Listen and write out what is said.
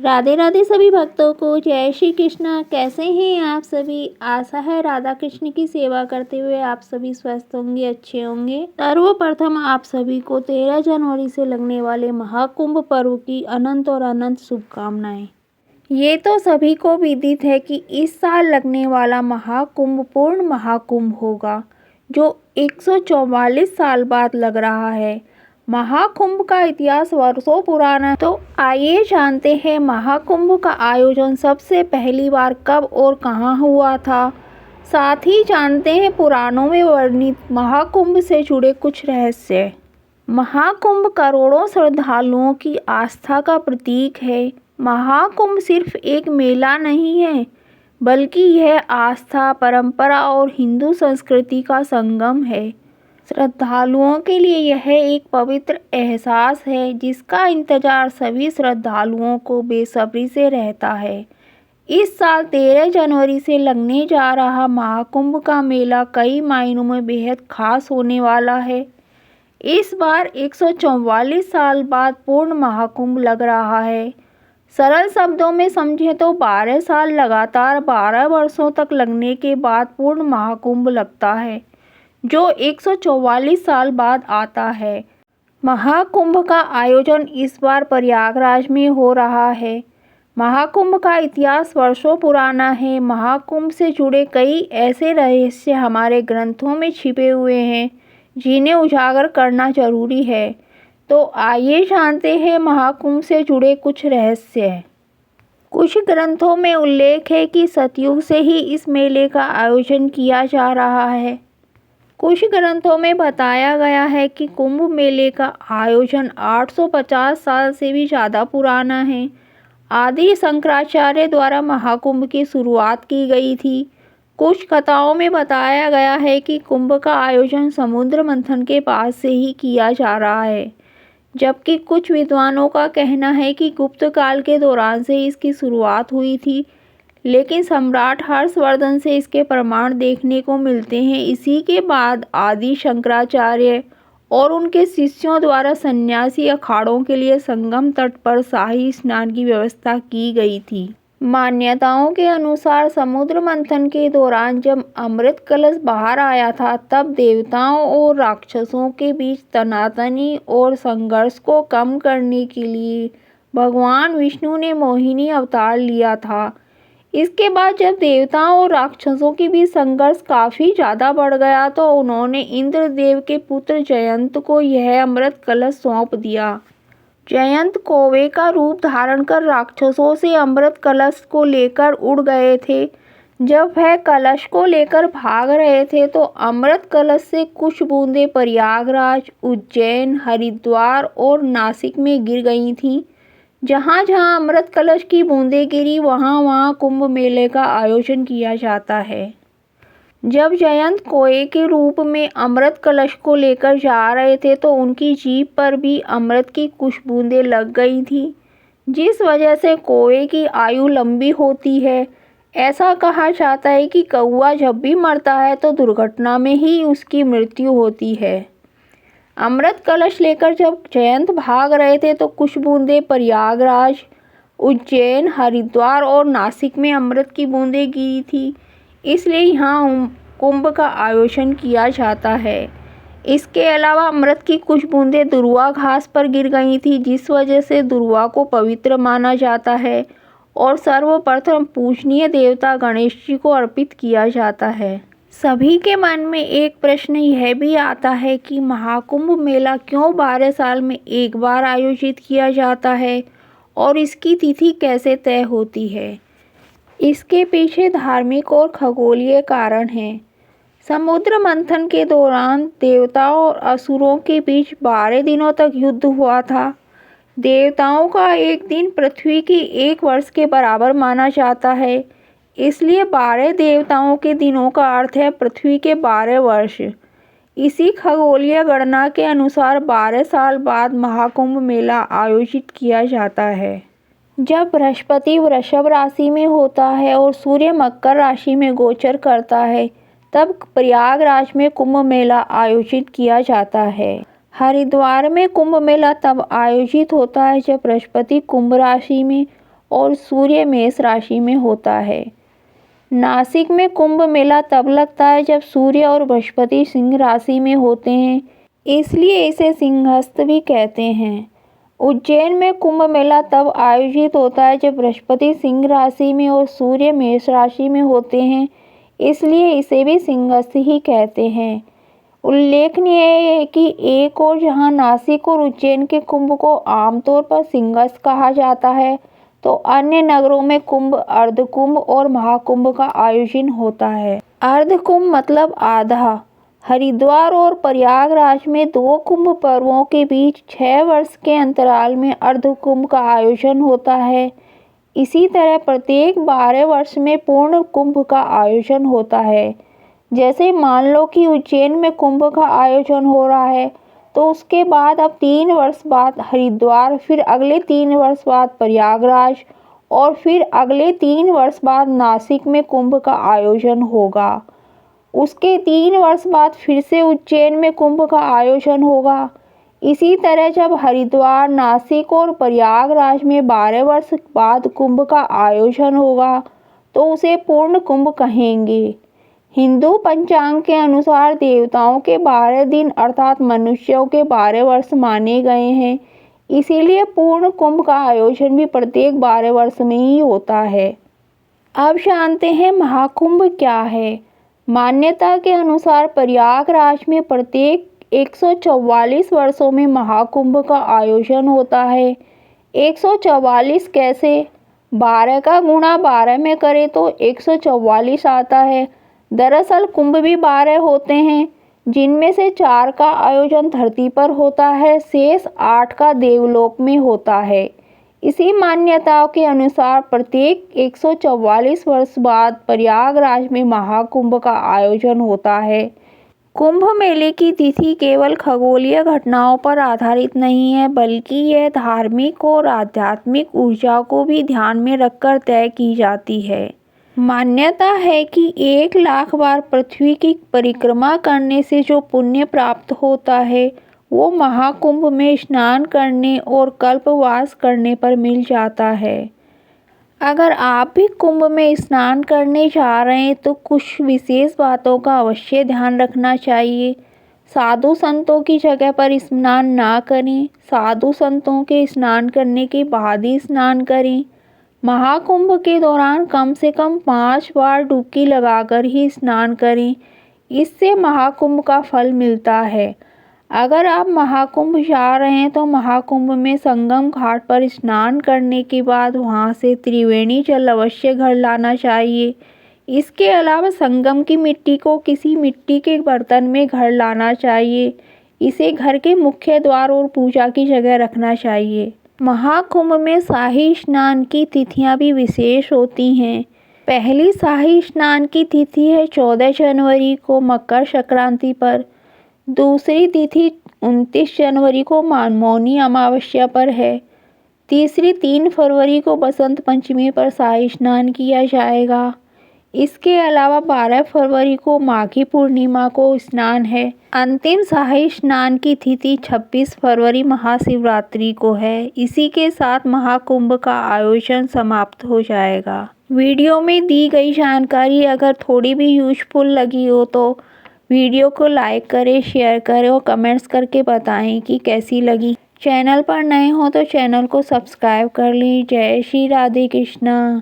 राधे राधे सभी भक्तों को जय श्री कृष्णा। कैसे हैं आप सभी? आशा है राधा कृष्ण की सेवा करते हुए आप सभी स्वस्थ होंगे, अच्छे होंगे। सर्वप्रथम आप सभी को 13 जनवरी से लगने वाले महाकुंभ पर्व की अनंत और अनंत शुभकामनाएं। ये तो सभी को विदित है कि इस साल लगने वाला महाकुंभ पूर्ण महाकुंभ होगा, जो 144 साल बाद लग रहा है। महाकुंभ का इतिहास वर्षों पुराना है, तो आइए जानते हैं महाकुंभ का आयोजन सबसे पहली बार कब और कहां हुआ था। साथ ही जानते हैं पुराणों में वर्णित महाकुंभ से जुड़े कुछ रहस्य। महाकुंभ करोड़ों श्रद्धालुओं की आस्था का प्रतीक है। महाकुंभ सिर्फ एक मेला नहीं है, बल्कि यह आस्था, परंपरा और हिंदू संस्कृति का संगम है। श्रद्धालुओं के लिए यह एक पवित्र एहसास है, जिसका इंतजार सभी श्रद्धालुओं को बेसब्री से रहता है। इस साल 13 जनवरी से लगने जा रहा महाकुंभ का मेला कई मायनों में बेहद खास होने वाला है। इस बार 144 साल बाद पूर्ण महाकुंभ लग रहा है। सरल शब्दों में समझें तो 12 साल लगातार 12 वर्षों तक लगने के बाद पूर्ण महाकुंभ लगता है, जो 144 साल बाद आता है। महाकुंभ का आयोजन इस बार प्रयागराज में हो रहा है। महाकुंभ का इतिहास वर्षों पुराना है। महाकुंभ से जुड़े कई ऐसे रहस्य हमारे ग्रंथों में छिपे हुए हैं, जिन्हें उजागर करना जरूरी है। तो आइए जानते हैं महाकुंभ से जुड़े कुछ रहस्य। कुछ ग्रंथों में उल्लेख है कि सतयुग से ही इस मेले का आयोजन किया जा रहा है। कुछ ग्रंथों में बताया गया है कि कुंभ मेले का आयोजन 850 साल से भी ज़्यादा पुराना है। आदि शंकराचार्य द्वारा महाकुंभ की शुरुआत की गई थी। कुछ कथाओं में बताया गया है कि कुंभ का आयोजन समुद्र मंथन के पास से ही किया जा रहा है, जबकि कुछ विद्वानों का कहना है कि गुप्त काल के दौरान से इसकी शुरुआत हुई थी, लेकिन सम्राट हर्षवर्धन से इसके प्रमाण देखने को मिलते हैं। इसी के बाद आदि शंकराचार्य और उनके शिष्यों द्वारा सन्यासी अखाड़ों के लिए संगम तट पर शाही स्नान की व्यवस्था की गई थी। मान्यताओं के अनुसार समुद्र मंथन के दौरान जब अमृत कलश बाहर आया था, तब देवताओं और राक्षसों के बीच तनातनी और संघर्ष को कम करने के लिए भगवान विष्णु ने मोहिनी अवतार लिया था। इसके बाद जब देवताओं और राक्षसों के बीच संघर्ष काफ़ी ज़्यादा बढ़ गया, तो उन्होंने इंद्रदेव के पुत्र जयंत को यह अमृत कलश सौंप दिया। जयंत कौवे का रूप धारण कर राक्षसों से अमृत कलश को लेकर उड़ गए थे। जब वह कलश को लेकर भाग रहे थे, तो अमृत कलश से कुछ बूंदें प्रयागराज, उज्जैन, हरिद्वार और नासिक में गिर गई थीं। जहाँ जहाँ अमृत कलश की बूंदें गिरी, वहाँ वहाँ कुंभ मेले का आयोजन किया जाता है। जब जयंत कोए के रूप में अमृत कलश को लेकर जा रहे थे, तो उनकी जीभ पर भी अमृत की कुछ बूंदें लग गई थी, जिस वजह से कौवे की आयु लंबी होती है। ऐसा कहा जाता है कि कौवा जब भी मरता है, तो दुर्घटना में ही उसकी मृत्यु होती है। अमृत कलश लेकर जब जयंत भाग रहे थे, तो कुछ बूंदें प्रयागराज, उज्जैन, हरिद्वार और नासिक में अमृत की बूंदें गिरी थी, इसलिए यहाँ कुंभ का आयोजन किया जाता है। इसके अलावा अमृत की कुछ बूंदें दुर्वा घास पर गिर गई थी, जिस वजह से दुर्वा को पवित्र माना जाता है और सर्वप्रथम पूजनीय देवता गणेश जी को अर्पित किया जाता है। सभी के मन में एक प्रश्न यह भी आता है कि महाकुंभ मेला क्यों 12 साल में एक बार आयोजित किया जाता है और इसकी तिथि कैसे तय होती है। इसके पीछे धार्मिक और खगोलीय कारण हैं। समुद्र मंथन के दौरान देवताओं और असुरों के बीच 12 दिनों तक युद्ध हुआ था। देवताओं का एक दिन पृथ्वी की 1 वर्ष के बराबर माना जाता है, इसलिए 12 देवताओं के दिनों का अर्थ है पृथ्वी के 12 वर्ष। इसी खगोलीय गणना के अनुसार 12 साल बाद महाकुंभ मेला आयोजित किया जाता है। जब बृहस्पति वृषभ राशि में होता है और सूर्य मकर राशि में गोचर करता है, तब प्रयागराज में कुंभ मेला आयोजित किया जाता है। हरिद्वार में कुंभ मेला तब आयोजित होता है जब बृहस्पति कुंभ राशि में और सूर्य मेष राशि में होता है। नासिक में कुंभ मेला तब लगता है जब सूर्य और बृहस्पति सिंह राशि में होते हैं, इसलिए इसे सिंहस्थ भी कहते हैं। उज्जैन में कुंभ मेला तब आयोजित होता है जब बृहस्पति सिंह राशि में और सूर्य मेष राशि में होते हैं, इसलिए इसे भी सिंहस्थ ही कहते हैं। उल्लेखनीय है कि एक और जहां नासिक और उज्जैन के कुंभ को आमतौर पर सिंहस्थ कहा जाता है, तो अन्य नगरों में कुंभ, अर्धकुंभ और महाकुंभ का आयोजन होता है। अर्धकुंभ मतलब आधा। हरिद्वार और प्रयागराज में 2 कुंभ पर्वों के बीच 6 वर्ष के अंतराल में अर्धकुंभ का आयोजन होता है। इसी तरह प्रत्येक 12 वर्ष में पूर्ण कुंभ का आयोजन होता है। जैसे मान लो कि उज्जैन में कुंभ का आयोजन हो रहा है, तो उसके बाद अब 3 वर्ष बाद हरिद्वार, फिर अगले 3 वर्ष बाद प्रयागराज और फिर अगले 3 वर्ष बाद नासिक में कुंभ का आयोजन होगा। उसके 3 वर्ष बाद फिर से उज्जैन में कुंभ का आयोजन होगा। इसी तरह जब हरिद्वार, नासिक और प्रयागराज में 12 वर्ष बाद कुंभ का आयोजन होगा, तो उसे पूर्ण कुंभ कहेंगे। हिंदू पंचांग के अनुसार देवताओं के 12 दिन अर्थात मनुष्यों के 12 वर्ष माने गए हैं, इसीलिए पूर्ण कुंभ का आयोजन भी प्रत्येक 12 वर्ष में ही होता है। अब जानते हैं महाकुंभ क्या है। मान्यता के अनुसार प्रयागराज में प्रत्येक 144 वर्षों में महाकुंभ का आयोजन होता है। 144 कैसे? 12 का गुणा 12 में करें तो 144 आता है। दरअसल कुंभ भी 12 होते हैं, जिनमें से 4 का आयोजन धरती पर होता है, शेष 8 का देवलोक में होता है। इसी मान्यताओं के अनुसार प्रत्येक 144 वर्ष बाद प्रयागराज में महाकुंभ का आयोजन होता है। कुंभ मेले की तिथि केवल खगोलीय घटनाओं पर आधारित नहीं है, बल्कि यह धार्मिक और आध्यात्मिक ऊर्जा को भी ध्यान में रखकर तय की जाती है। मान्यता है कि 1 लाख बार पृथ्वी की परिक्रमा करने से जो पुण्य प्राप्त होता है, वो महाकुंभ में स्नान करने और कल्पवास करने पर मिल जाता है। अगर आप भी कुंभ में स्नान करने जा रहे हैं तो कुछ विशेष बातों का अवश्य ध्यान रखना चाहिए। साधु संतों की जगह पर स्नान ना करें। साधु संतों के स्नान करने के बाद ही स्नान करें। महाकुंभ के दौरान कम से कम 5 बार डुबकी लगाकर ही स्नान करें, इससे महाकुंभ का फल मिलता है। अगर आप महाकुंभ जा रहे हैं तो महाकुंभ में संगम घाट पर स्नान करने के बाद वहां से त्रिवेणी जल अवश्य घर लाना चाहिए। इसके अलावा संगम की मिट्टी को किसी मिट्टी के बर्तन में घर लाना चाहिए। इसे घर के मुख्य द्वार और पूजा की जगह रखना चाहिए। महाकुंभ में शाही स्नान की तिथियां भी विशेष होती हैं। पहली शाही स्नान की तिथि है 14 जनवरी को मकर संक्रांति पर। दूसरी तिथि 29 जनवरी को मानमौनी अमावस्या पर है। तीसरी 3 फरवरी को बसंत पंचमी पर शाही स्नान किया जाएगा। इसके अलावा 12 फरवरी को माघी पूर्णिमा को स्नान है। अंतिम शाही स्नान की तिथि 26 फरवरी महाशिवरात्रि को है। इसी के साथ महाकुंभ का आयोजन समाप्त हो जाएगा। वीडियो में दी गई जानकारी अगर थोड़ी भी यूजफुल लगी हो तो वीडियो को लाइक करें, शेयर करें और कमेंट्स करके बताएं कि कैसी लगी। चैनल पर नए हो तो चैनल को सब्सक्राइब कर लें। जय श्री राधे कृष्णा।